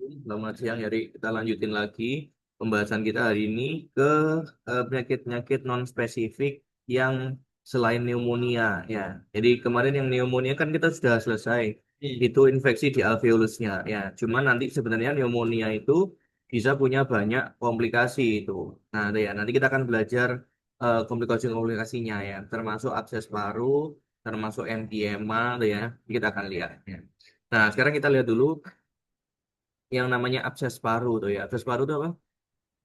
Selamat siang, Yari. Kita lanjutin lagi pembahasan kita hari ini ke penyakit-penyakit non-spesifik yang selain pneumonia. Ya, jadi kemarin yang pneumonia kan kita sudah selesai. Itu infeksi di alveolusnya. Ya, cuman nanti sebenarnya pneumonia itu bisa punya banyak komplikasi itu. Nah, ya nanti kita akan belajar komplikasi-komplikasinya ya, termasuk abses paru, termasuk emphysema, ya. Kita akan lihat. Ya. Nah, sekarang kita lihat dulu yang namanya abses paru tuh ya. Abses paru itu apa?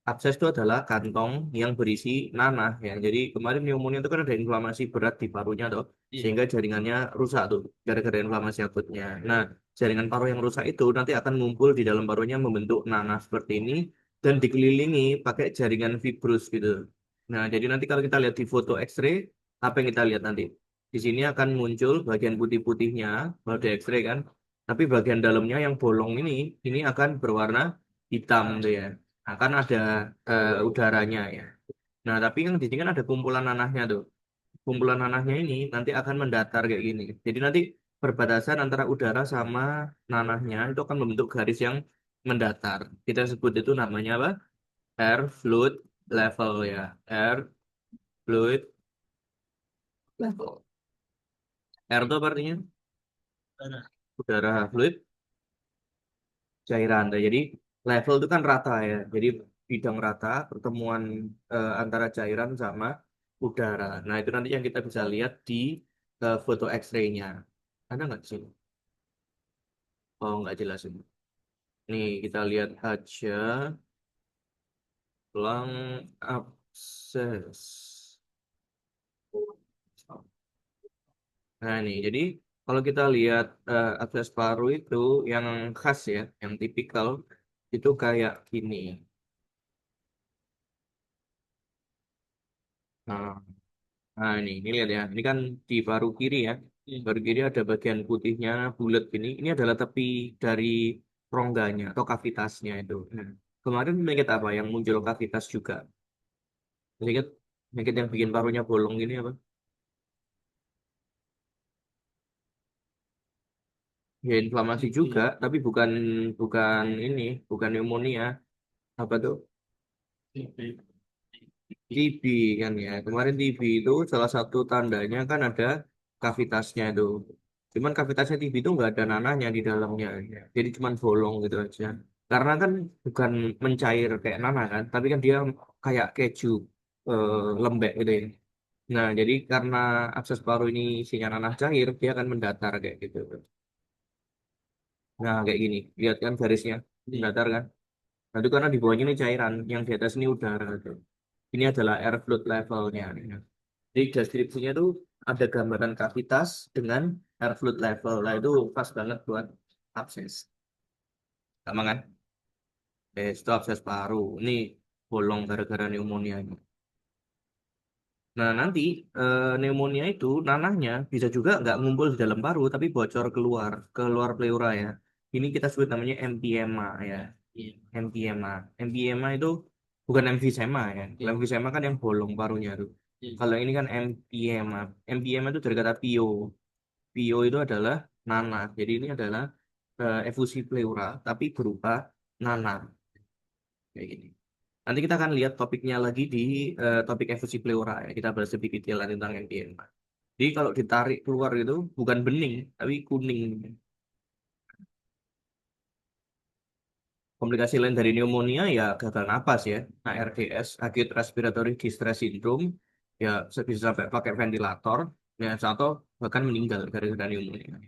Abses itu adalah kantong yang berisi nanah ya. Jadi kemarin pneumonia itu kan ada inflamasi berat di parunya tuh, sehingga jaringannya rusak tuh gara-gara inflamasi akutnya. Nah, jaringan paru yang rusak itu nanti akan ngumpul di dalam parunya membentuk nanah seperti ini dan dikelilingi pakai jaringan fibrus gitu. Nah, jadi nanti kalau kita lihat di foto X-ray, apa yang kita lihat nanti? Di sini akan muncul bagian putih-putihnya kalau di X-ray kan. Tapi bagian dalamnya yang bolong ini akan berwarna hitam tuh ya. Akan ada udaranya ya. Nah, tapi yang di sini kan ada kumpulan nanahnya tuh. Kumpulan nanahnya ini nanti akan mendatar kayak gini. Jadi nanti perbatasan antara udara sama nanahnya itu akan membentuk garis yang mendatar. Kita sebut itu namanya apa? Air fluid level ya. Air fluid level. Air itu apa artinya? Udara, fluid, cairan. Nah, jadi level itu kan rata ya. Jadi bidang rata pertemuan antara cairan sama udara. Nah, itu nanti yang kita bisa lihat di foto X-ray-nya. Ada nggak sih? Oh, nggak jelas ini. Nih, kita lihat aja lung abscess. Nah, nih, jadi kalau kita lihat abscess paru itu yang khas ya, yang tipikal itu kayak gini. Nah, ini lihat ya. Ini kan di paru kiri ya. Paru kiri ada bagian putihnya bulat ini. Ini adalah tepi dari rongganya atau kavitasnya itu. Nah, kemarin penyakit apa yang muncul kavitas juga? Penyakit penyakit yang bikin parunya bolong ini apa? Ya inflamasi juga, tapi bukan bukan ini, bukan pneumonia. Apa tuh? TB kan ya. Kemarin TB itu salah satu tandanya kan ada kavitasnya itu. Cuman kavitasnya TB itu nggak ada nanahnya di dalamnya. Jadi cuman bolong gitu aja. Karena kan bukan mencair kayak nanah kan, tapi kan dia kayak keju lembek gitu ya. Nah, jadi karena akses paru ini isinya nanah cair, dia akan mendatar kayak gitu. Nah, kayak gini. Lihat kan garisnya mendatar kan. Nah, itu karena di bawahnya ini cairan, yang di atas ini udara gitu. Ini adalah air fluid levelnya. Di deskripsinya itu ada gambaran kavitas dengan air fluid level. Nah, itu pas banget buat abses. Gampang kan? Itu abses paru. Ini bolong gara-gara pneumonia ini. Nah, nanti pneumonia itu nanahnya bisa juga nggak ngumpul di dalam paru, tapi bocor keluar pleura ya. Ini kita sebut namanya emphysema ya. Emphysema. Emphysema itu bukan emfisema ya. Kalau emfisema kan yang bolong parunya tuh. Kalau ini kan emphysema. Emphysema itu dari kata pio. Pio itu adalah nanah. Jadi ini adalah efusi pleura, tapi berupa nanah kayak gini. Nanti kita akan lihat topiknya lagi di topik efusi pleura ya. Kita bahas lebih detail tentang emphysema. Jadi kalau ditarik keluar itu bukan bening, tapi kuning. Komplikasi lain dari pneumonia ya gagal napas ya, ARDS, acute respiratory distress syndrome, ya bisa sampai pakai ventilator, ya atau bahkan meninggal gara-gara pneumonia.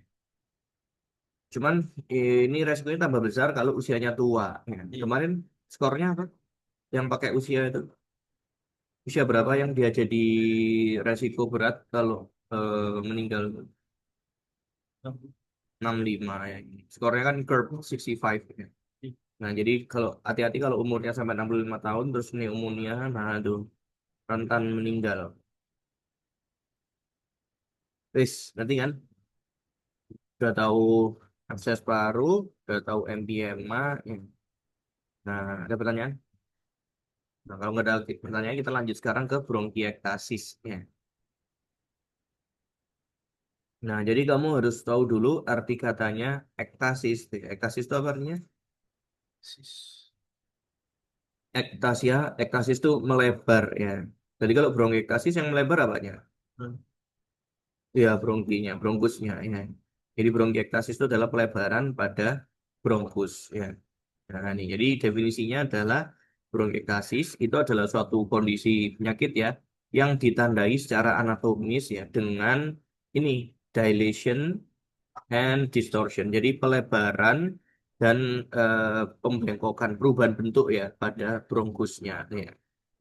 Cuman ini resikonya tambah besar kalau usianya tua. Ya. Kemarin skornya apa? Yang pakai usia itu usia berapa yang dia jadi resiko berat kalau meninggal 65 ya. Skornya kan curve 65 ya. Nah, jadi kalau hati-hati kalau umurnya sampai 65 tahun terus pneumonia, nah aduh rentan meninggal. Wis, nanti kan udah tahu akses paru, udah tahu emphysema. Ya. Nah, ada pertanyaan? Nah, kalau nggak ada pertanyaan, kita lanjut sekarang ke bronkiektasis. Ya. Nah, jadi kamu harus tahu dulu arti katanya ektasis. Ektasis itu apa artinya? Ektasia, ektasis itu melebar ya. Jadi kalau bronkiektasis yang melebar apanya? Ya, bronkinya, bronkusnya ya. Jadi bronkiektasis itu adalah pelebaran pada bronkus ya. Nah, ini jadi definisinya adalah bronkiektasis itu adalah suatu kondisi penyakit ya yang ditandai secara anatomis ya dengan ini dilation and distortion. Jadi pelebaran dan pembengkokan perubahan bentuk ya pada bronkusnya ya.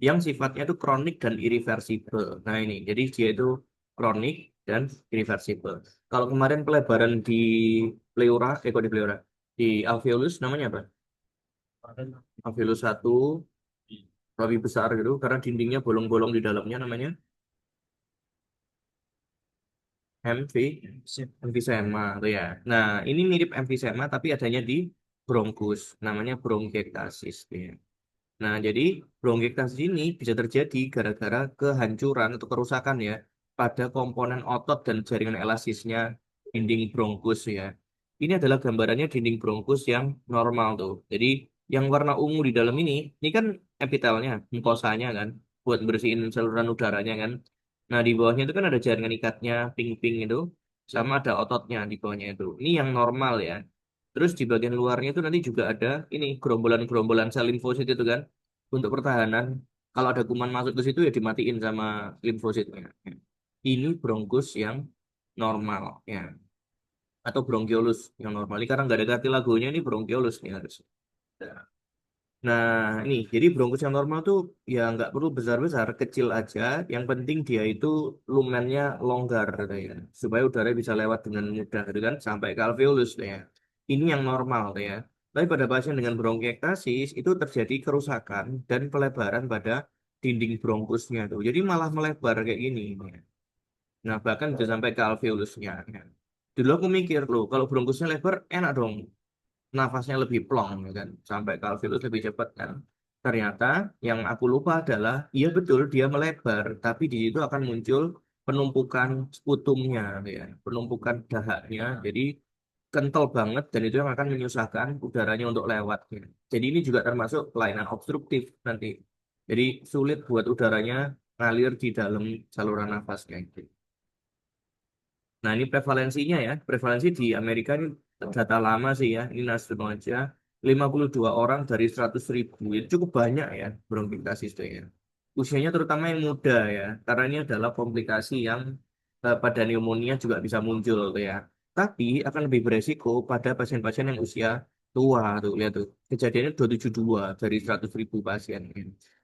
Yang sifatnya itu kronik dan irreversibel. Nah, ini jadi dia itu kronik dan irreversibel. Kalau kemarin pelebaran di pleura, kok di pleura, di alveolus namanya apa? Alveolus satu lebih besar gitu karena dindingnya bolong-bolong di dalamnya namanya MV emfisema tuh ya. Nah, ini mirip emfisema tapi adanya di bronkus, namanya bronkiektasis tuh ya. Nah, jadi bronkiektasis ini bisa terjadi gara-gara kehancuran atau kerusakan ya pada komponen otot dan jaringan elastisnya dinding bronkus ya. Ini adalah gambarannya dinding bronkus yang normal tuh. Jadi yang warna ungu di dalam ini kan epitelnya, mukosanya kan, buat bersihin saluran udaranya kan. Nah, di bawahnya itu kan ada jaringan ikatnya, ping-ping itu, sama ada ototnya di bawahnya itu. Ini yang normal ya. Terus di bagian luarnya itu nanti juga ada ini gerombolan-gerombolan sel limfosit itu kan untuk pertahanan. Kalau ada kuman masuk ke situ ya dimatiin sama limfositnya. Ini bronkus yang normal ya atau bronkiolus yang normal. Ini karena nggak ada kartilagonya ini bronkiolus nih harus. Nah, ini jadi bronkus yang normal tuh ya nggak perlu besar-besar, kecil aja. Yang penting dia itu lumennya longgar gitu ya, supaya udara bisa lewat dengan mudah gitu kan sampai ke alveolus gitu ya. Ini yang normal gitu ya. Tapi pada pasien dengan bronkiektasis itu terjadi kerusakan dan pelebaran pada dinding bronkusnya tuh. Jadi malah melebar kayak gini. Ya. Nah, bahkan bisa sampai ke alveolusnya. Ya. Dulu aku mikir loh, kalau bronkusnya lebar enak dong nafasnya lebih plong ya kan sampai ke alveolus lebih cepat kan ternyata yang aku lupa adalah iya betul dia melebar tapi di situ akan muncul penumpukan sputumnya ya penumpukan dahaknya jadi kental banget dan itu yang akan menyusahkan udaranya untuk lewat ya. Jadi ini juga termasuk kelainan obstruktif nanti jadi sulit buat udaranya ngalir di dalam saluran nafasnya gitu. Nah, ini prevalensinya ya. Prevalensi di Amerika ini data lama sih ya. Ini nasional aja. 52 orang dari 100.000. Itu cukup banyak ya bronkiektasis itu ya. Usianya terutama yang muda ya. Karena ini adalah komplikasi yang pada pneumonia juga bisa muncul tuh ya. Tapi akan lebih beresiko pada pasien-pasien yang usia tua tuh. Lihat tuh. Kejadiannya 272 dari 100.000 pasien.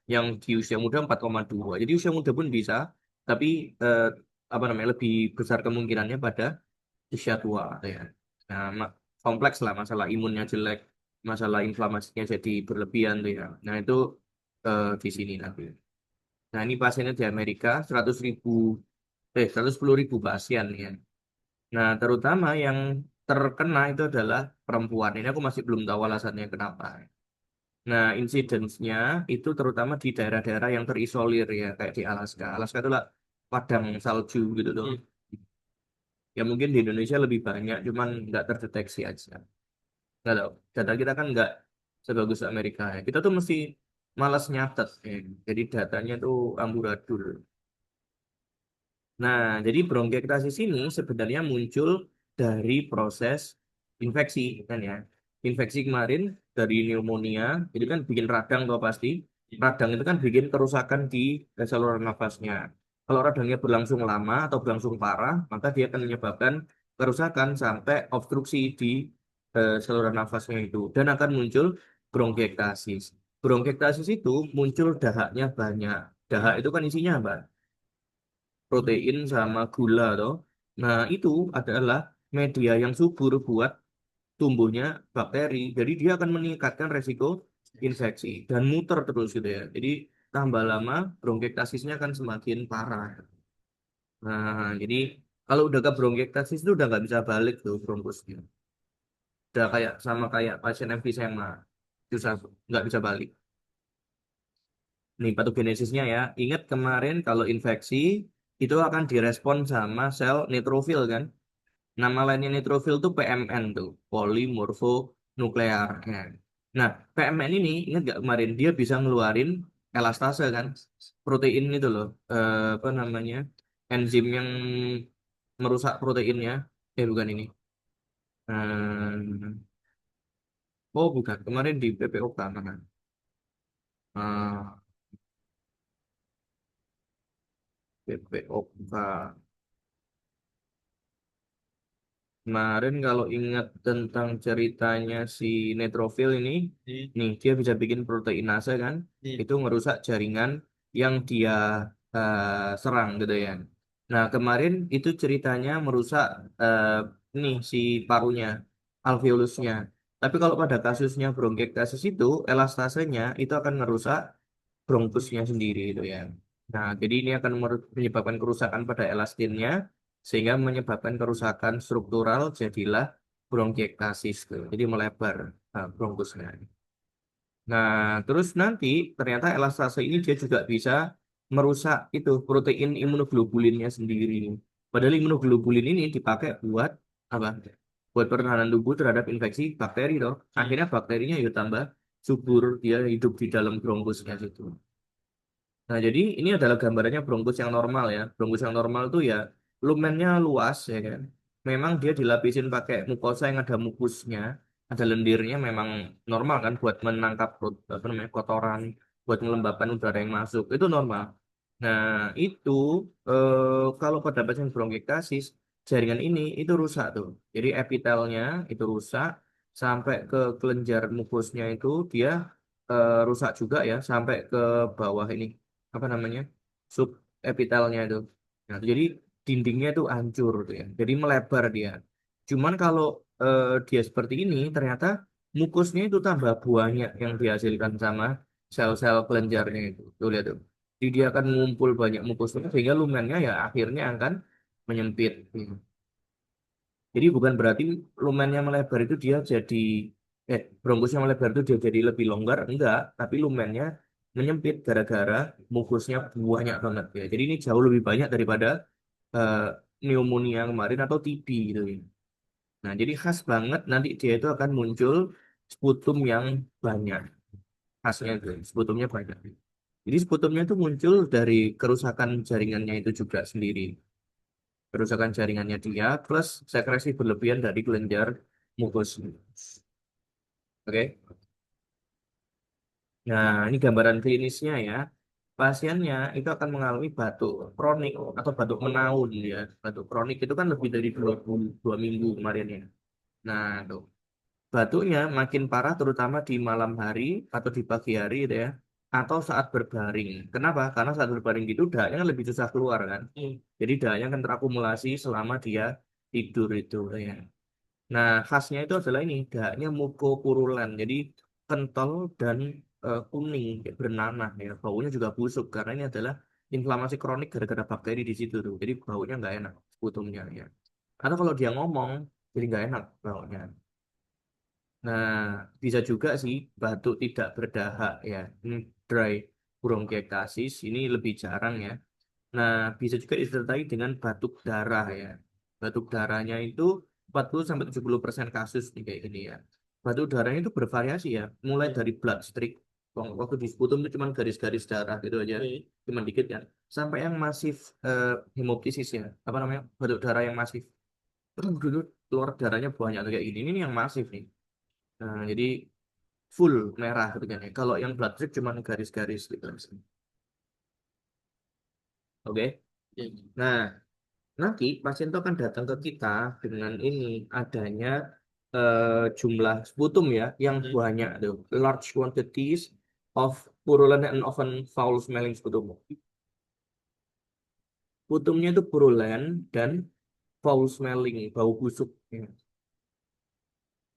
Yang di usia muda 4,2. Jadi usia muda pun bisa. Tapi apa namanya lebih besar kemungkinannya pada usia tua ya. Nah, kompleks lah masalah imunnya jelek, masalah inflamasinya jadi berlebihan tuh ya. Nah, itu di sini nanti. Nah, ini pasiennya di Amerika 110.000 pasien ya. Nah, terutama yang terkena itu adalah perempuan. Ini aku masih belum tahu alasannya kenapa. Nah, incidence-nya itu terutama di daerah-daerah yang terisolir ya, kayak di Alaska. Alaska itu lah padang salju gitu tuh. Ya mungkin di Indonesia lebih banyak, cuman nggak terdeteksi aja. Nggak tahu. Data kita kan nggak sebagus Amerika ya. Kita tuh mesti malas nyatet ya. Jadi datanya tuh amburadul. Nah, jadi bronkiektasis ini sebenarnya muncul dari proses infeksi kan ya. Infeksi kemarin dari pneumonia itu kan bikin radang tuh pasti. Radang itu kan bikin kerusakan di saluran nafasnya. Kalau radangnya berlangsung lama atau berlangsung parah, maka dia akan menyebabkan kerusakan sampai obstruksi di saluran nafasnya itu dan akan muncul bronkiektasis. Bronkiektasis itu muncul dahaknya banyak. Dahak itu kan isinya apa? Protein sama gula toh. Nah, itu adalah media yang subur buat tumbuhnya bakteri. Jadi dia akan meningkatkan resiko infeksi dan muter terus gitu ya. Jadi tambah lama bronkiektasisnya akan semakin parah. Nah, jadi kalau udah ke bronkiektasis itu udah nggak bisa balik tuh bronkusnya. Udah kayak sama kayak pasien emfisema. Susah, nggak bisa balik. Nih, patogenesisnya ya. Ingat kemarin kalau infeksi itu akan direspon sama sel neutrofil kan. Nama lainnya neutrofil tuh PMN tuh, polimorfonuklear. Ya. Nah, PMN ini ingat nggak kemarin dia bisa ngeluarin elastase kan, protein itu loh, apa namanya, enzim yang merusak proteinnya. Bukan ini. Hmm, oh bukan, kemarin di PPOK kan. PPOK. Kemarin kalau ingat tentang ceritanya si neutrofil ini, nih dia bisa bikin proteinase kan, itu ngerusak jaringan yang dia serang gitu ya. Nah kemarin itu ceritanya merusak eh, nih si parunya, alveolusnya. Tapi kalau pada kasusnya bronkiektasis itu, elastasenya itu akan merusak bronkusnya sendiri itu ya. Nah, jadi ini akan menyebabkan kerusakan pada elastinnya sehingga menyebabkan kerusakan struktural jadilah bronkiektasis tuh. Jadi melebar bronkusnya. Nah, terus nanti ternyata elastase ini dia juga bisa merusak itu protein imunoglobulinnya sendiri. Padahal imunoglobulin ini dipakai buat apa? Buat pertahanan tubuh terhadap infeksi bakteri toh. Akhirnya bakterinya ya tambah subur, dia hidup di dalam bronkusnya situ. Nah, jadi ini adalah gambarannya bronkus yang normal ya. Bronkus yang normal tuh ya lumennya luas ya kan. Memang dia dilapisin pakai mukosa yang ada mukusnya, ada lendirnya memang normal kan buat menangkap apa namanya kotoran, buat melembabkan udara yang masuk. Itu normal. Nah, itu kalau pada pasien bronkiektasis, jaringan ini itu rusak tuh. Jadi epitelnya itu rusak sampai ke kelenjar mukusnya itu dia rusak juga ya sampai ke bawah ini apa namanya sub epitelnya itu. Nah, jadi dindingnya itu hancur tuh ya. Jadi melebar dia. Cuman kalau dia seperti ini ternyata mukusnya itu tambah banyak yang dihasilkan sama sel-sel kelenjarnya itu. Tuh lihat tuh. Jadi dia akan mengumpul banyak mukusnya sehingga lumennya ya akhirnya akan menyempit. Jadi bukan berarti lumennya melebar itu dia jadi bronkusnya melebar itu dia jadi lebih longgar, enggak, tapi lumennya menyempit gara-gara mukusnya banyak banget ya. Jadi ini jauh lebih banyak daripada eh, pneumonia kemarin atau TB gitu ya. Nah, jadi khas banget nanti dia itu akan muncul sputum yang banyak. Khasnya itu, sputumnya banyak. Jadi sputumnya itu muncul dari kerusakan jaringannya itu juga sendiri. Kerusakan jaringannya dia plus sekresi berlebihan dari kelenjar mukus. Oke. Nah, ini gambaran klinisnya ya. Pasiennya itu akan mengalami batuk kronik atau batuk menaun ya. Batuk kronik itu kan lebih dari 2 minggu kemarin ya. Nah, tuh. Batuknya makin parah terutama di malam hari atau di pagi hari gitu ya. Atau saat berbaring. Kenapa? Karena saat berbaring gitu dahaknya kan lebih susah keluar kan. Jadi dahaknya akan terakumulasi selama dia tidur itu ya. Nah, khasnya itu adalah ini, dahaknya mukopurulen. Jadi kental dan kuning, kayak bernanah ya. Baunya juga busuk karena ini adalah inflamasi kronik gara-gara bakteri di situ tuh. Jadi baunya nggak enak, putumnya ya. Atau kalau dia ngomong, jadi nggak enak baunya. Nah, bisa juga sih batuk tidak berdahak ya. Ini dry bronchiectasis, ini lebih jarang ya. Nah, bisa juga disertai dengan batuk darah ya. Batuk darahnya itu 40-70% kasus nih kayak gini ya. Batuk darahnya itu bervariasi ya, mulai dari blood streak, waktu di sputum itu cuma garis-garis darah gitu aja, cuma dikit ya, sampai yang masif hemoptisis ya, apa namanya, batuk darah yang masif. Terus dulu keluar darahnya banyak kayak gini, ini yang masif nih. Nah, jadi full merah gitu kan ya. Kalau yang blood streak cuma garis-garis gitu. Oke. Nah, nanti pasien itu akan datang ke kita dengan ini adanya jumlah sputum ya yang banyak tuh, large quantities of purulent and often foul smelling sputum. Sputumnya itu purulent dan foul smelling, bau busuk. Ya.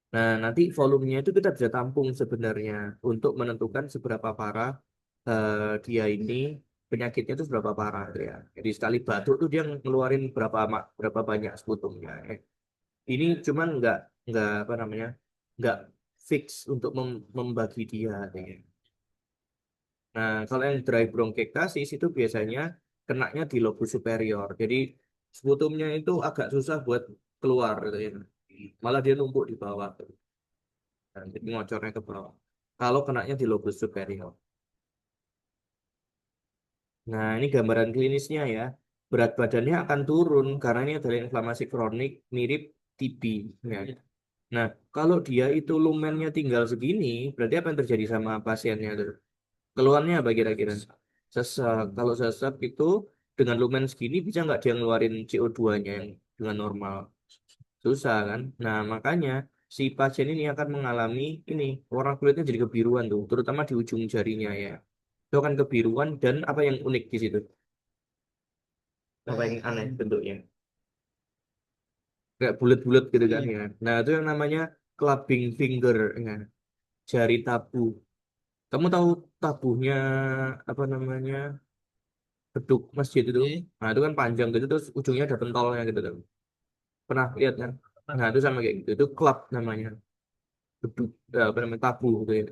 Nah, nanti volumenya itu kita bisa tampung sebenarnya untuk menentukan seberapa parah dia ini penyakitnya itu seberapa parah ya. Jadi sekali batuk tuh dia ngeluarin berapa banyak sputumnya. Ini cuman nggak apa namanya nggak fix untuk membagi dia katanya. Nah kalau yang dry bronchiectasis itu biasanya kenanya di lobus superior. Jadi sputumnya itu agak susah buat keluar gitu ya. Malah dia numpuk di bawah. Nah, jadi ngocornya ke bawah. kalau kenanya di lobus superior. Nah, ini gambaran klinisnya ya. Berat badannya akan turun karena ini adalah inflamasi kronik mirip TB. Ya. Nah, kalau dia itu lumennya tinggal segini, berarti apa yang terjadi sama pasiennya tuh? Keluhannya apa kira-kira? Sesak. Kalau sesak itu dengan lumen segini bisa nggak dia ngeluarin CO2-nya yang dengan normal? Susah kan? Nah, makanya si pasien ini akan mengalami ini warna kulitnya jadi kebiruan tuh, terutama di ujung jarinya ya. Itu akan kebiruan dan apa yang unik di situ? Apa yang aneh bentuknya? Kayak bulat-bulat gitu kan ya. Nah, itu yang namanya clubbing finger ya. Jari tabu. Kamu tahu tabuhnya apa namanya? Beduk masjid itu. Nah, itu kan panjang gitu terus ujungnya ada pentolnya gitu kan. Pernah lihat kan? Nah, itu sama kayak gitu. Itu club namanya. Beduk apa namanya? Tabu gitu ya.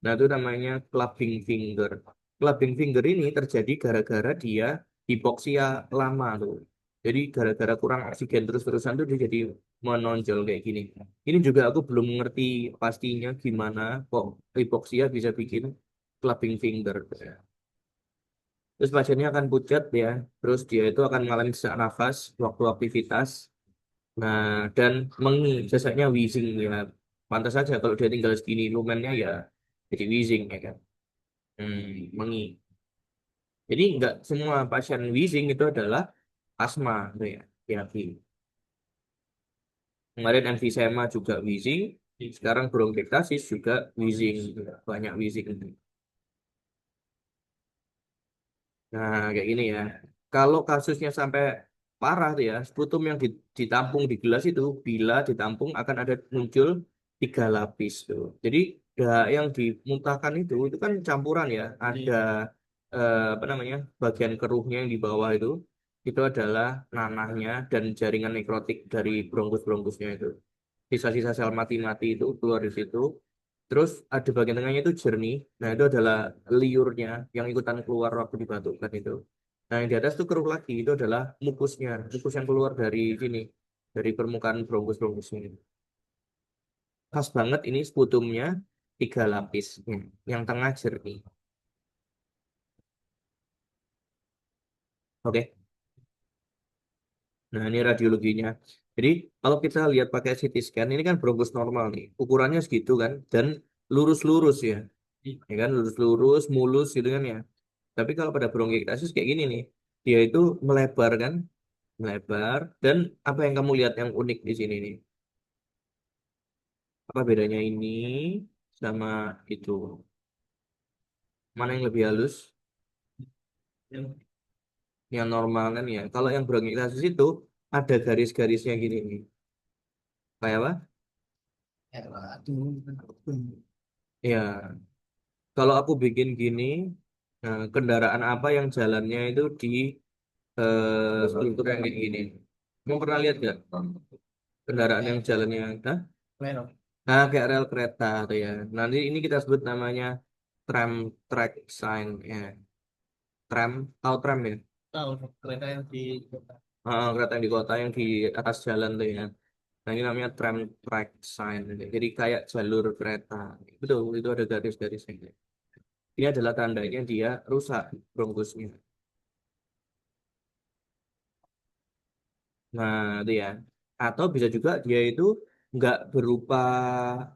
Nah, itu namanya clubbing finger. Clubbing finger ini terjadi gara-gara dia hipoksia lama tuh. Jadi gara-gara kurang oksigen terus-terusan tuh dia jadi menonjol kayak gini. Ini juga aku belum ngerti pastinya gimana kok hipoksia bisa bikin clubbing finger. Terus pasiennya akan pucat ya. Terus dia itu akan mengalami sesak nafas waktu aktivitas. Nah, dan mengi, sesaknya wheezing ya. Pantas saja kalau dia tinggal segini lumennya ya jadi wheezing ya kan. Mengi. Jadi nggak semua pasien wheezing itu adalah asma, gitu ya. Hati-hati. Kemarin emfisema juga wheezing, sekarang bronkiektasis juga wheezing, gitu ya. Banyak wheezing. Nah, kayak gini ya. Kalau kasusnya sampai parah tuh ya, sputum yang ditampung di gelas itu, bila ditampung akan ada muncul 3 lapis tuh. Jadi yang dimuntahkan itu kan campuran ya. Ada apa namanya bagian keruhnya yang di bawah itu adalah nanahnya dan jaringan nekrotik dari bronkus-bronkusnya itu. Sisa-sisa sel mati-mati itu keluar di situ. Terus ada bagian tengahnya itu jernih. Nah, itu adalah liurnya yang ikutan keluar waktu dibatukkan itu. Nah, yang di atas itu keruh lagi. Itu adalah mukusnya. Mukus yang keluar dari sini. Dari permukaan bronkus-bronkus ini. Khas banget ini sputumnya 3 lapis. Yang tengah jernih. Oke. Nah, ini radiologinya. Jadi, kalau kita lihat pakai CT scan, ini kan bronkus normal nih. Ukurannya segitu kan. Dan lurus-lurus ya. Ya kan, lurus-lurus, mulus gitu kan ya. Tapi kalau pada bronkiektasis kayak gini nih, dia itu melebar kan, melebar. Dan apa yang kamu lihat yang unik di sini nih? Apa bedanya ini sama itu? Mana yang lebih halus? Yang normal kan ya. Kalau yang bronkiektasis itu ada garis-garisnya gini nih. Kayak apa? Ya, kalau aku bikin gini, kendaraan apa yang jalannya itu di struktur yang kayak gini? Kamu pernah lihat gak? Kendaraan yang jalannya, hah? Nah, kayak rel kereta tuh ya. Nanti ini kita sebut namanya tram track sign ya. Tram, tahu tram ya? Kereta yang di kota yang di atas jalan tuh ya. Nah, ini namanya tram track sign. Jadi kayak jalur kereta. Betul, itu ada garis-garisnya. Ini adalah tandanya dia rusak bronkusnya. Nah, itu ya. Atau bisa juga dia itu nggak berupa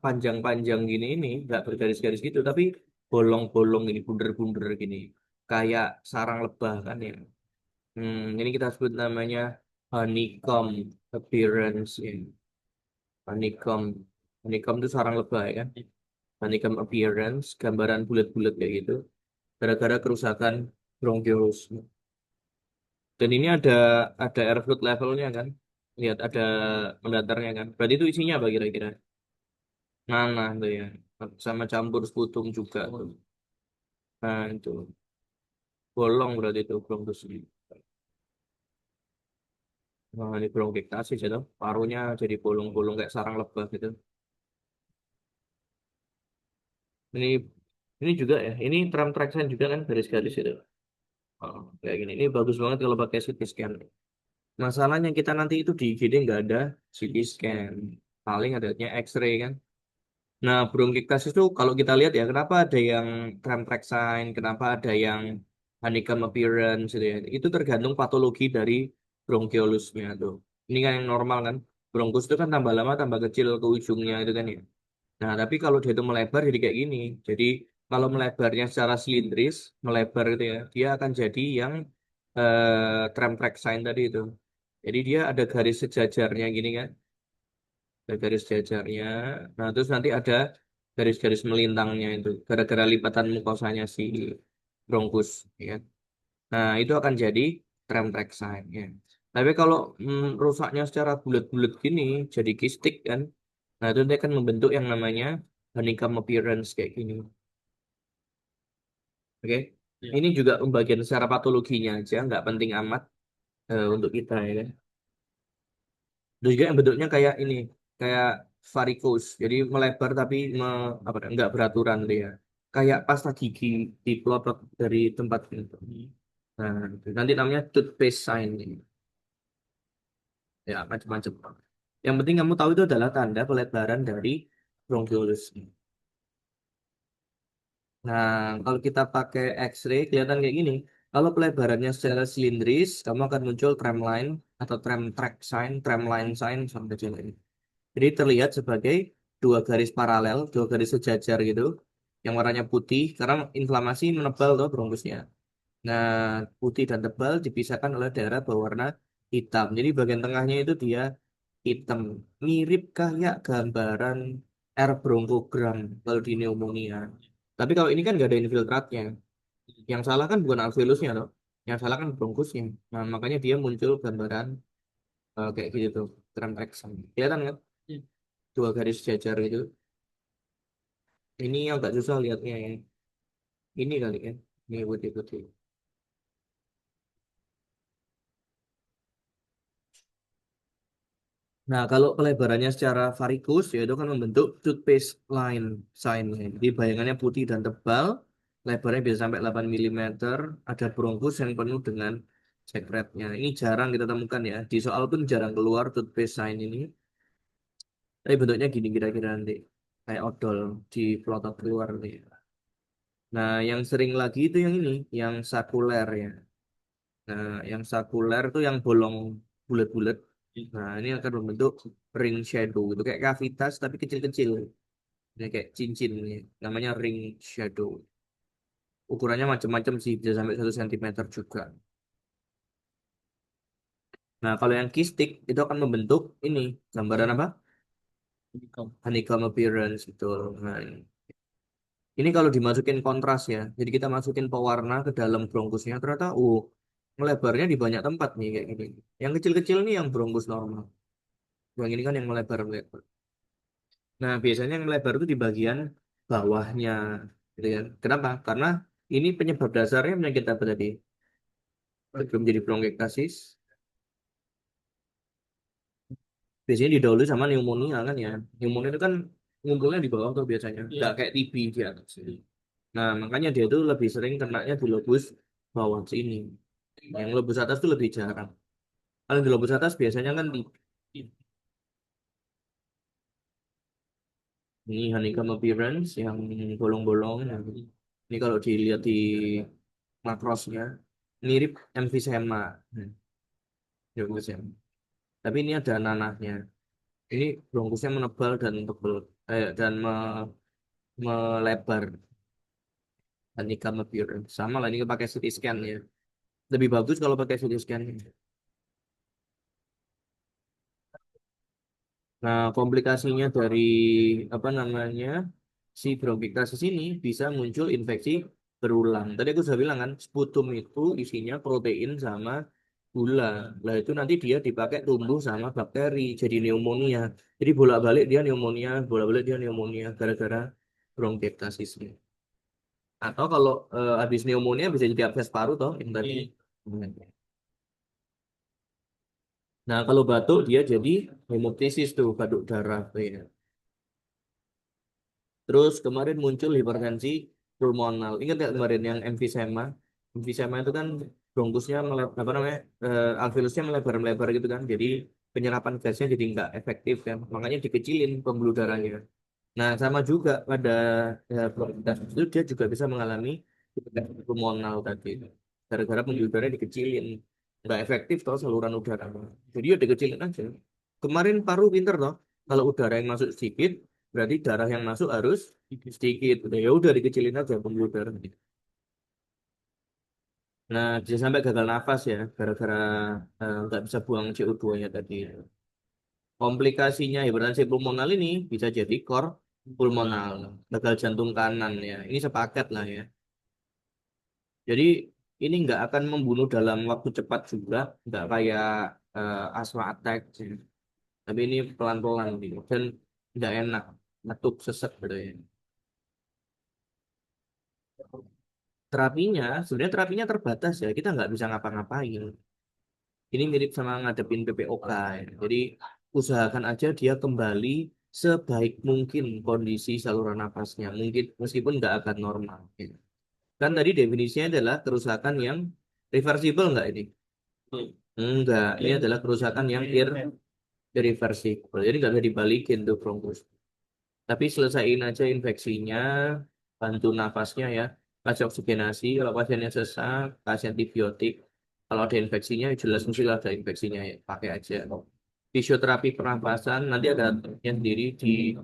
panjang-panjang gini ini, nggak bergaris-garis gitu, tapi bolong-bolong ini, bunder-bunder gini, kayak sarang lebah kan ya. Ini kita sebut namanya honeycomb appearance ya. Honeycomb, honeycomb itu sarang lebah ya kan. Honeycomb appearance, gambaran bulat-bulat kayak gitu, gara-gara kerusakan bronkiolus. Dan ini ada airflow levelnya kan. Lihat ada mendatarnya kan. Berarti itu isinya apa kira-kira? Nanah tuh ya. Sama campur sputum juga tuh. Nah itu bolong berarti itu bronkus ini. Nah ini bronkiektasis itu. Parunya jadi bolong-bolong kayak sarang lebah gitu. Ini ini juga ya. Ini tram traction juga kan garis-garis itu. Oh, kayak gini. Ini bagus banget kalau pakai CT scan. Masalahnya kita nanti itu di IGD nggak ada CT scan. Paling adanya X-ray kan. Nah, bronkiektasis itu kalau kita lihat ya, kenapa ada yang Tremtrex sign, kenapa ada yang honeycomb appearance gitu ya. Itu tergantung patologi dari bronchiolusnya tuh. Ini kan yang normal kan. Bronkus itu kan tambah lama tambah kecil ke ujungnya itu kan ya. Nah, tapi kalau dia itu melebar jadi kayak gini. Jadi kalau melebarnya secara silindris, melebar gitu ya, dia akan jadi yang Tremtrex sign tadi itu. Jadi dia ada garis sejajarnya gini kan. Ada garis jajarnya. Nah, terus nanti ada garis-garis melintangnya itu. Gara-gara lipatan mukosanya si bronkus. Ya. Nah, itu akan jadi Tremtrex sign. Ya. Tapi kalau rusaknya secara bulat-bulat gini, jadi kistik kan. Nah, itu dia akan membentuk yang namanya honeycomb appearance kayak gini. Oke. Ya. Ini juga pembagian secara patologinya aja, nggak penting amat untuk kita ya kan. Terus juga yang bentuknya kayak ini, kayak varicose. Jadi melebar tapi apa, nggak beraturan dia. Kayak pasta gigi diplotot dari tempat itu. Nah, itu. Nanti namanya toothpaste sign ini. Ya, macam-macam. Yang penting kamu tahu itu adalah tanda pelebaran dari bronchiolus. Nah, kalau kita pakai X-ray kelihatan kayak gini. Kalau pelebarannya secara silindris, kamu akan muncul tramline atau tram track sign, tramline sign sampai ini. Jadi terlihat sebagai dua garis paralel, dua garis sejajar gitu, yang warnanya putih karena inflamasi menebal tuh bronkusnya. Nah, putih dan tebal dipisahkan oleh daerah berwarna hitam. Jadi bagian tengahnya itu dia hitam, mirip kayak gambaran R bronkogram kalau di pneumonia. Tapi kalau ini kan nggak ada infiltratnya. Yang salah kan bukan alveolusnya loh. Yang salah kan bronkusnya. Nah, makanya dia muncul gambaran kayak gitu tuh, tram traction. Kelihatan kan? Dua garis jajar itu. Ini agak susah lihatnya ya. Ini kali ya. Ini putih-putih. Nah, kalau pelebarannya secara varikus, yaitu kan membentuk toothpaste line sign. Jadi bayangannya putih dan tebal, lebarnya bisa sampai 8 mm, ada bronkus yang penuh dengan sekretnya. Ini jarang kita temukan ya. Di soal pun jarang keluar toothpaste sign ini. Tapi bentuknya gini kira-kira nanti. Kayak odol di pelotot keluar nanti. Nah, yang sering lagi itu yang ini, yang sakuler ya. Nah, yang sakuler itu yang bolong bulat-bulat. Nah, ini akan membentuk ring shadow itu kayak kavitas tapi kecil-kecil. Ini kayak cincin ini. Namanya ring shadow. Ukurannya macam-macam sih, bisa sampai 1 cm juga. Nah, kalau yang kistik itu akan membentuk ini gambaran apa? Honeycomb appearance gitu. Nah, ini kalau dimasukin kontras ya. Jadi kita masukin pewarna ke dalam bronkusnya ternyata melebarnya di banyak tempat nih kayak gini. Yang kecil-kecil nih yang bronkus normal. Yang ini kan yang melebar-melebar. Nah, biasanya yang melebar itu di bagian bawahnya, gitu ya. Kenapa? Karena ini penyebab dasarnya penyakit apa tadi? Sebelum jadi bronkiektasis, biasanya didahului sama pneumonia kan ya. Pneumonia itu kan ngumpulnya di bawah tuh biasanya, nggak kayak TB di atas. Nah, makanya dia tuh lebih sering kenanya di lobus bawah sini. Yang lobus atas tuh lebih jarang. Kalau di lobus atas biasanya kan ini honeycomb appearance yang bolong-bolong. Ini kalau dilihat di makrosnya mirip emfisema. Ya, emfisema. Tapi ini ada nanahnya. Ini bronkusnya menebal dan tebal dan melebar. Honeycomb appearance. Sama lah ini pakai CT scan ya. Lebih bagus kalau pakai CT scan. Nah, komplikasinya dari apa namanya si bronkiektasis ini bisa muncul infeksi berulang. Tadi aku sudah bilang kan, sputum itu isinya protein sama gula. Lah itu nanti dia dipakai tumbuh sama bakteri, jadi pneumonia. Jadi bolak-balik dia pneumonia, bolak-balik dia pneumonia gara-gara bronkiektasisnya. Atau kalau habis pneumonia bisa jadi abses paru toh yang tadi. Nah, kalau batuk dia jadi hemoptysis tuh, batuk darah tuh ya. Terus kemarin muncul hipertensi pulmonal. Ingat nggak kemarin yang emfisema? Emfisema itu kan bronkusnya apa namanya? Alveolusnya melebar-melebar gitu kan. Jadi penyerapan gasnya jadi nggak efektif kan. Makanya dikecilin pembuluh darahnya. Nah, sama juga pada produktivitas itu dia juga bisa mengalami efek pulmonal tadi. Gara-gara pembuluh darah dikecilin. Nggak efektif toh saluran udara. Jadi ya dikecilin aja. Kemarin paru pinter toh. Kalau udara yang masuk sedikit, berarti darah yang masuk harus sedikit. Ya udah dikecilin aja pembuluh darah. Nah, bisa sampai gagal nafas ya, gara-gara nggak bisa buang CO2-nya tadi. Komplikasinya hipertensi pulmonal ini bisa jadi kor pulmonal, gagal jantung kanan ya. Ini sepaket lah ya. Jadi ini nggak akan membunuh dalam waktu cepat juga, nggak kayak asma attack, sih. Tapi ini pelan-pelan gitu dan nggak enak, batuk sesek gitu ya. Terapinya, sebenarnya terapinya terbatas ya. Kita nggak bisa ngapa-ngapain. Ini mirip sama ngadepin PPOK ya. Jadi usahakan aja dia kembali sebaik mungkin kondisi saluran nafasnya. Mungkin meskipun nggak akan normal. Gitu. Kan tadi definisinya adalah kerusakan yang reversible nggak ini? Enggak, ini adalah kerusakan yang irreversible. Jadi nggak bisa dibalikin tuh bronkus. Tapi selesaiin aja infeksinya, bantu nafasnya ya, kasih oksigenasi. Kalau pasiennya sesak, kasih antibiotik. Kalau ada infeksinya, ya jelas mesti ada infeksinya ya, pakai aja. Fisioterapi pernapasan nanti ada yang sendiri di,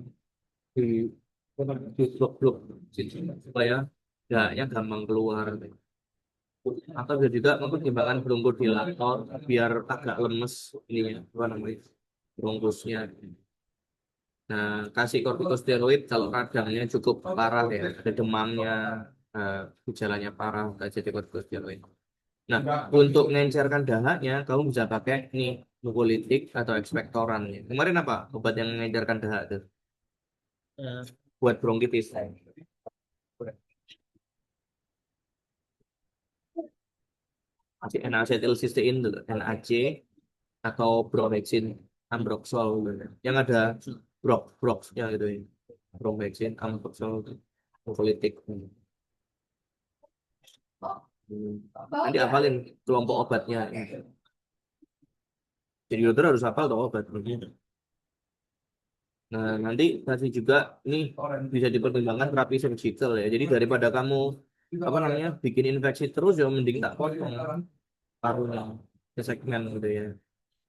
di blok-blok supaya ya gampang keluar. Atau bisa juga mempertimbangkan bronchodilator biar agak lemes ini ya, apa namanya, bronkusnya. Nah, kasih kortikosteroid kalau radangnya cukup parah ya, ada demamnya, eh, gejalanya parah, kasih kortikosteroid. Nah, untuk mengencerkan dahaknya, kamu bisa pakai nih mukolitik atau ekspektoran. Ya. Kemarin apa obat yang mengencerkan dahak tuh? Buat bronkitis. N-acetyl-cysteine tuh, NAC atau bromhexin, ambroxol gitu. Yang ada broxnya gitu ya. Bromhexin, ambroxol, mukolitik. Nanti hafalin kelompok obatnya. Jadi dokter harus hafal tuh obat. Nah, nanti kasih juga ini bisa dipertimbangkan terapi surgical ya. Jadi daripada kamu apa namanya bikin infeksi terus ya mending tak potong parunya ke segmen gitu ya.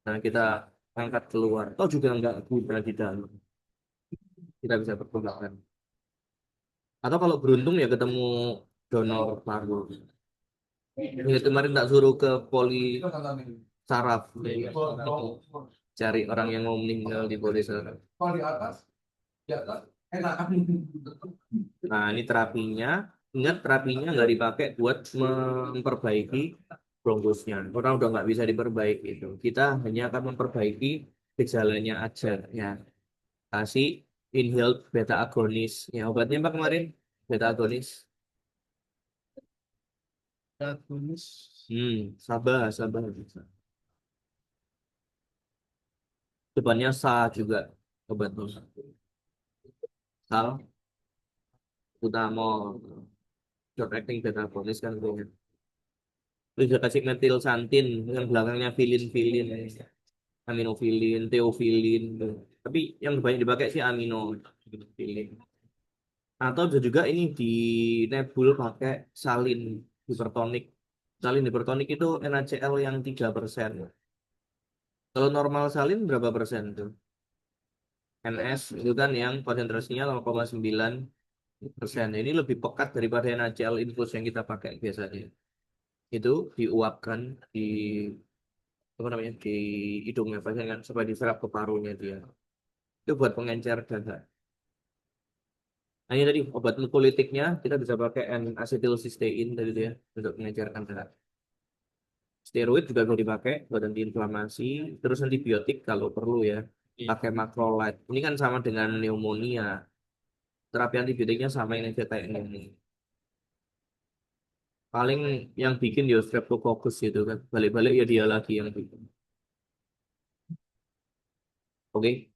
Nah, kita angkat keluar. Atau juga nggak guna di dalam. Kita bisa pertimbangkan. Atau kalau beruntung ya ketemu donor paru. Ini kemarin tak suruh ke poli saraf. Cari orang yang mau meninggal di poli saraf. Nah, ini terapinya. Ingat terapinya nggak dipakai buat memperbaiki bronkusnya. Orang udah nggak bisa diperbaiki itu. Kita hanya akan memperbaiki gejalanya aja. Ya, kasih inhaled beta agonis. Ya, obatnya apa kemarin? Beta agonis. Sabar, sabar. Depannya sa juga obatnya. Sal, utamol, short acting beta agonis kan. Terus juga kasih metil santin yang belakangnya filin-filin, aminofilin, teofilin. Tapi yang banyak dipakai sih aminofilin. Atau ada juga ini di nebul pakai salin hipertonik. Salin hipertonik itu NaCl yang 3%. Kalau normal salin berapa persen tuh? NS itu kan yang konsentrasinya 0,9%. Ini lebih pekat daripada NaCl infus yang kita pakai biasanya. Itu diuapkan di apa namanya di hidungnya pasien kan supaya diserap ke parunya dia. Itu buat pengencer dada. Hanya tadi obat mukolitiknya kita bisa pakai N-acetylcysteine tadi itu ya untuk mengencerkan dada. Steroid juga bisa dipakai buat antiinflamasi, terus antibiotik kalau perlu ya. Pakai macrolide. Ini kan sama dengan pneumonia. Terapi antibiotiknya sama ini aja kayak pneumonia. Paling yang bikin ya streptococcus gitu kan. Balik-balik ya dia lagi yang bikin. Oke.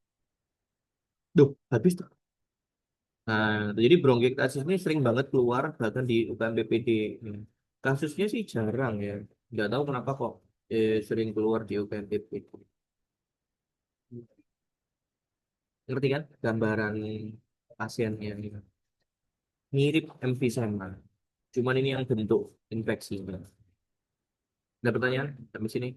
Duh, habis tuh. Nah, jadi bronkiektasis ini sering banget keluar bahkan di UKM BPD. Kasusnya sih jarang ya. Nggak tahu kenapa kok sering keluar di UKM BPD. Ngerti kan gambaran? pasiennya ini. Mirip emfisema. Cuman ini yang bentuk infeksi. Ada pertanyaan sampai sini?